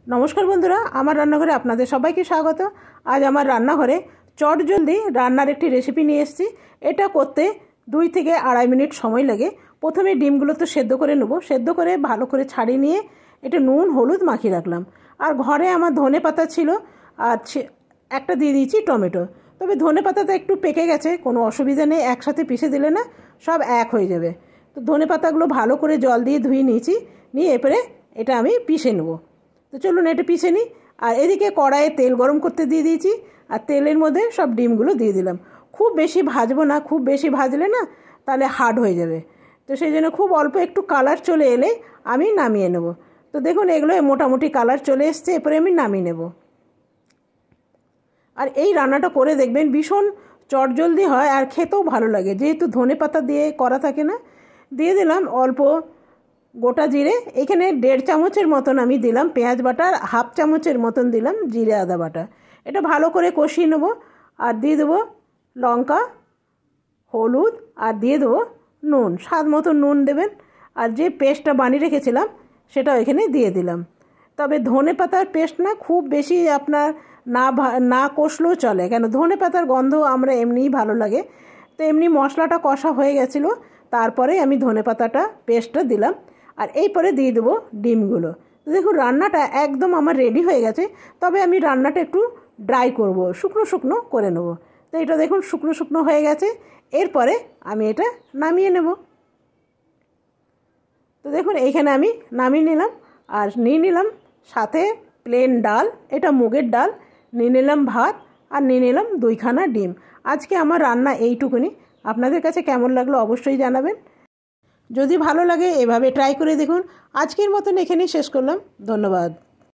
नमस्कार बंधुरा आमार रान्नाघरे आपनादेर सबाइके स्वागत। आज आमार रान्नाघरे चटजल्दी रान्नार एकटी रेसिपि निये एसेछि। एटा करते 2 থেকে 2.5 मिनट समय लागे। प्रथमे डिमगुलो तो सेদ্ধ करे नेब, सेদ্ধ करे भालो करे छाड़िये निये एटा नुन हलुद माखिये राखलाम। और घरे आमार धने पाता छिलो और एकटा दिये दियेछि टमेटो। तबे धने पाताटा एकटु पेके गेछे, कोनो असुविधा नेই, एकसाथे पिषे दिले ना सब एक हये जाबे। तो धने पातागुलो भालो करे जल दिये धुये निয়েছি, निয়ে एरপরে এটা আমি পিষে নেব। तो चलुन এটা পিষে নিই। আর এদিকে কড়াইয়ে তেল গরম করতে দিয়ে দিয়েছি আর তেলের মধ্যে সব ডিমগুলো দিয়ে দিলাম। খুব বেশি ভাজবো না, খুব বেশি ভাজলে না তাহলে হার্ড হয়ে যাবে। তো সেই জন্য খুব অল্প একটু কালার চলে এলে আমি নামিয়ে নেব। তো দেখুন এগুলো মোটামুটি কালার চলে এসছে, এরপরে আমি নামিয়ে নেব। আর এই রান্নাটা করে দেখবেন ভীষণ চটজলদি হয় আর খেতেও ভালো লাগে, যেহেতু ধনে পাতা দিয়ে করা থাকে না। দিয়ে দিলাম অল্প গোটা জিরে, এখানে 1.5 চামচের মতন আমি দিলাম পেঁয়াজ বাটা, আর 1/2 চামচের মতন দিলাম জিরে আদা বাটা। এটা ভালো করে কষিয়ে নেব। আর দিয়ে দেবো লঙ্কা, হলুদ আর দিয়ে দেবো নুন, স্বাদ মতো নুন দেবেন। আর যে পেস্টটা বানিয়ে রেখেছিলাম সেটাও এখানে দিয়ে দিলাম। তবে ধনে পাতার পেস্ট না খুব বেশি আপনার না কষলেও চলে, কেন ধনে পাতার গন্ধ আমরা এমনিই ভালো লাগে। তো এমনি মশলাটা কষা হয়ে গেছিলো, তারপরে আমি ধনে পাতাটা পেস্টটা দিলাম। আর এরপরে দিয়ে দেবো ডিমগুলো। তো দেখুন রান্নাটা একদম আমার রেডি হয়ে গেছে। তবে আমি রান্নাটা একটু ড্রাই করব, শুকনো শুকনো করে নেব। তো এটা দেখুন শুকনো শুকনো হয়ে গেছে, এরপরে আমি এটা নামিয়ে নেব। তো দেখুন এইখানে আমি নামিয়ে নিলাম। আর নিয়ে নিলাম সাথে প্লেন ডাল, এটা মুগের ডাল, নিয়ে নিলাম ভাত, আর নিয়ে নিলাম 2খানা ডিম। আজকে আমার রান্না এইটুকুনি। আপনাদের কাছে কেমন লাগলো অবশ্যই জানাবেন। যদি ভালো লাগে এভাবে ট্রাই করে দেখুন। আজকের মতন এখানেই শেষ করলাম। ধন্যবাদ।